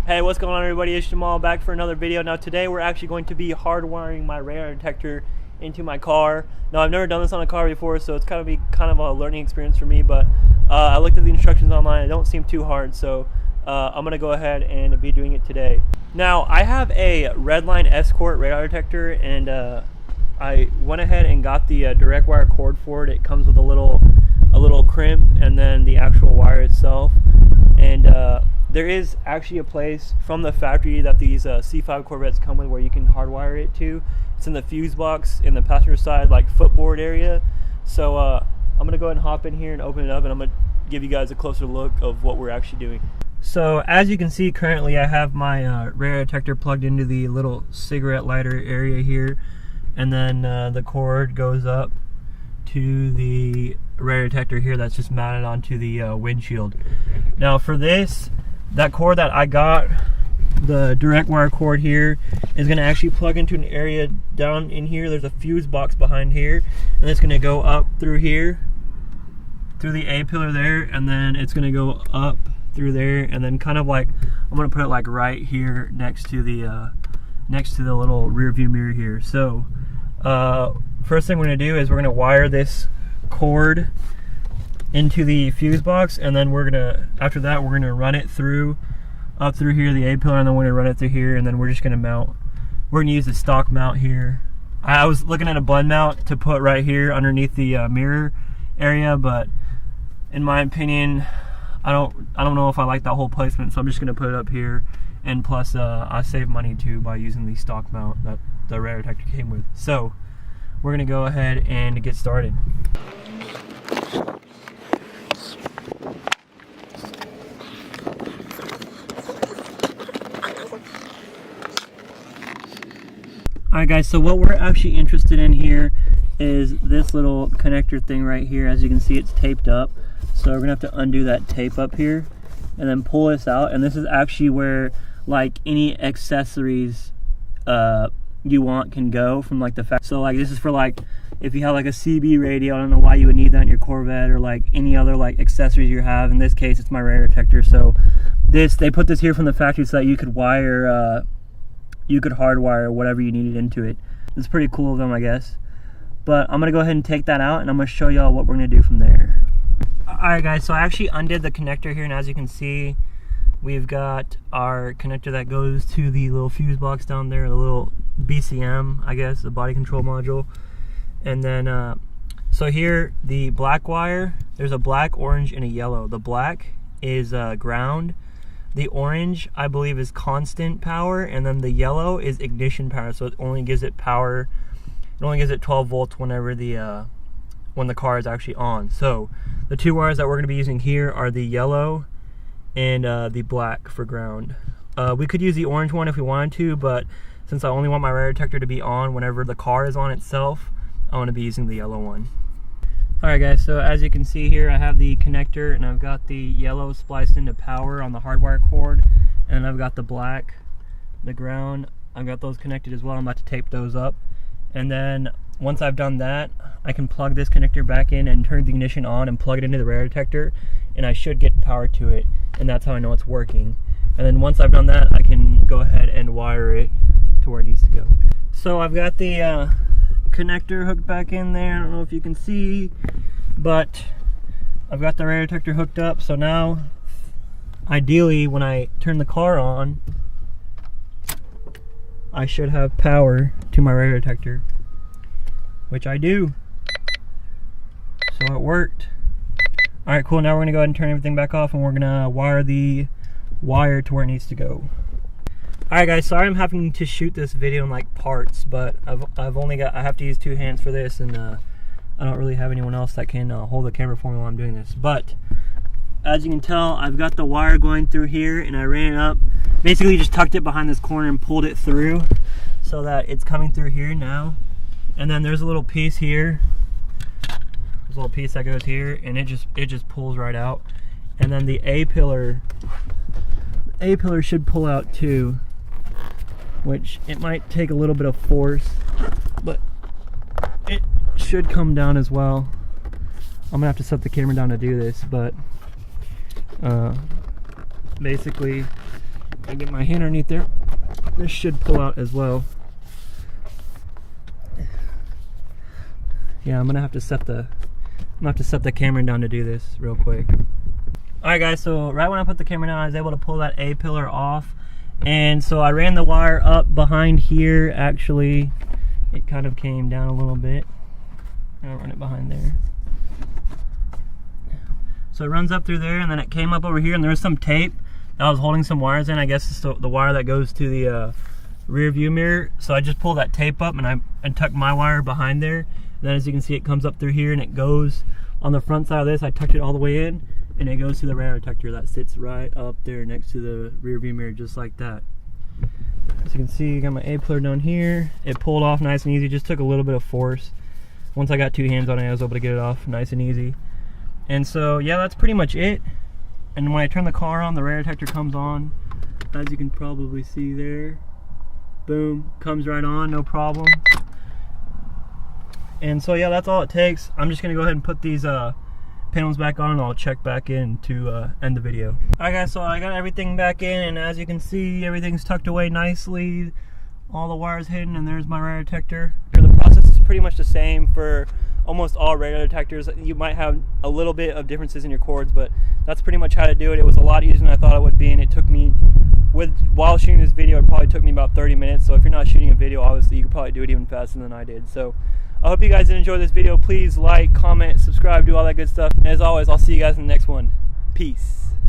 Hey, what's going on everybody? It's Jamal back for another video. Now today we're actually going to be hardwiring my radar detector into my car. Now I've never done this on a car before, so it's kind of a learning experience for me, but I looked at the instructions online. It don't seem too hard, so I'm gonna go ahead and be doing it today. Now I have a Redline Escort radar detector, and I went ahead and got the direct wire cord for it. It comes with a little crimp and then the actual wire itself, and there is actually a place from the factory that these C5 Corvettes come with where you can hardwire it to. It's in the fuse box in the passenger side, like footboard area. So I'm gonna go ahead and hop in here and open it up, and I'm gonna give you guys a closer look of what we're actually doing. So as you can see, currently I have my radar detector plugged into the little cigarette lighter area here, and then the cord goes up to the radar detector here that's just mounted onto the windshield. Now for this, that cord that I got, the direct wire cord here, is going to actually plug into an area down in here. There's a fuse box behind here, and it's going to go up through here, through the A pillar there, and then it's going to go up through there, and then kind of like, I'm going to put it like right here next to the little rear view mirror here. So first thing we're going to do is we're going to wire this cord into the fuse box, and then after that we're gonna run it up through here, the A pillar, and then we're gonna run it through here, and then we're just gonna mount. We're gonna use the stock mount here. I was looking at a bud mount to put right here underneath the mirror area, but in my opinion, I don't know if I like that whole placement, so I'm just gonna put it up here. And plus, I save money too by using the stock mount that the radar detector came with. So we're gonna go ahead and get started. Alright guys, so what we're actually interested in here is this little connector thing right here. As you can see, it's taped up, so we're gonna have to undo that tape up here and then pull this out, and this is actually where like any accessories you want can go from like the factory. So like this is for like if you have like a CB radio. I don't know why you would need that in your Corvette, or like any other like accessories you have. In this case, it's my radar detector. So they put this here from the factory so that you could hardwire whatever you needed into it. It's pretty cool of them, I guess. But I'm gonna go ahead and take that out, and I'm gonna show y'all what we're gonna do from there. Alright guys, so I actually undid the connector here, and as you can see, we've got our connector that goes to the little fuse box down there, the little BCM, I guess, the body control module. And then, so here, the black wire, there's a black, orange, and a yellow. The black is ground. The orange, I believe, is constant power, and then the yellow is ignition power. So it only gives it power. It only gives it 12 volts whenever when the car is actually on. So the two wires that we're going to be using here are the yellow and the black for ground. We could use the orange one if we wanted to, but since I only want my radar detector to be on whenever the car is on itself, I want to be using the yellow one. Alright guys, so as you can see here, I have the connector, and I've got the yellow spliced into power on the hardwire cord, and I've got the black, the ground, I've got those connected as well. I'm about to tape those up, and then once I've done that, I can plug this connector back in and turn the ignition on and plug it into the radar detector, and I should get power to it, and that's how I know it's working. And then once I've done that, I can go ahead and wire it to where it needs to go. So I've got the connector hooked back in there. I don't know if you can see, but I've got the radar detector hooked up. So now, ideally, when I turn the car on, I should have power to my radar detector, which I do. So it worked. Alright, cool. Now we're going to go ahead and turn everything back off, and we're going to wire the wire to where it needs to go. Alright guys, sorry I'm having to shoot this video in like parts, but I have to use two hands for this, and I don't really have anyone else that can hold the camera for me while I'm doing this. But as you can tell, I've got the wire going through here, and I ran it up, basically just tucked it behind this corner and pulled it through so that it's coming through here now. And then there's a little piece here, there's a little piece that goes here, and it just pulls right out. And then the A pillar should pull out too, which it might take a little bit of force, but it should come down as well. I'm gonna have to set the camera down to do this, but basically I get my hand underneath there. This should pull out as well. Yeah, I'm gonna have to set the camera down to do this real quick. Alright guys, so right when I put the camera down, I was able to pull that A pillar off. And so I ran the wire up behind here. Actually, it kind of came down a little bit. I'll run it behind there. So it runs up through there, and then it came up over here, and there was some tape that I was holding some wires in. I guess it's the wire that goes to the rear view mirror. So I just pulled that tape up and I tucked my wire behind there. And then as you can see, it comes up through here and it goes on the front side of this. I tucked it all the way in, and it goes to the radar detector that sits right up there next to the rear view mirror, just like that. As you can see, I got my A pillar down here. It pulled off nice and easy. Just took a little bit of force. Once I got two hands on it, I was able to get it off nice and easy. And so yeah, that's pretty much it. And when I turn the car on, the radar detector comes on, as you can probably see there. Boom, comes right on, no problem. And so yeah, that's all it takes. I'm just gonna go ahead and put these panels back on, and I'll check back in to end the video. Alright guys, so I got everything back in, and as you can see, everything's tucked away nicely. All the wires hidden, and there's my radar detector. The process is pretty much the same for almost all radar detectors. You might have a little bit of differences in your cords, but that's pretty much how to do it. It was a lot easier than I thought it would be, and it took me, while shooting this video, it probably took me about 30 minutes. So if you're not shooting a video, obviously you could probably do it even faster than I did. So I hope you guys did enjoy this video. Please like, comment, subscribe, do all that good stuff. And as always, I'll see you guys in the next one. Peace.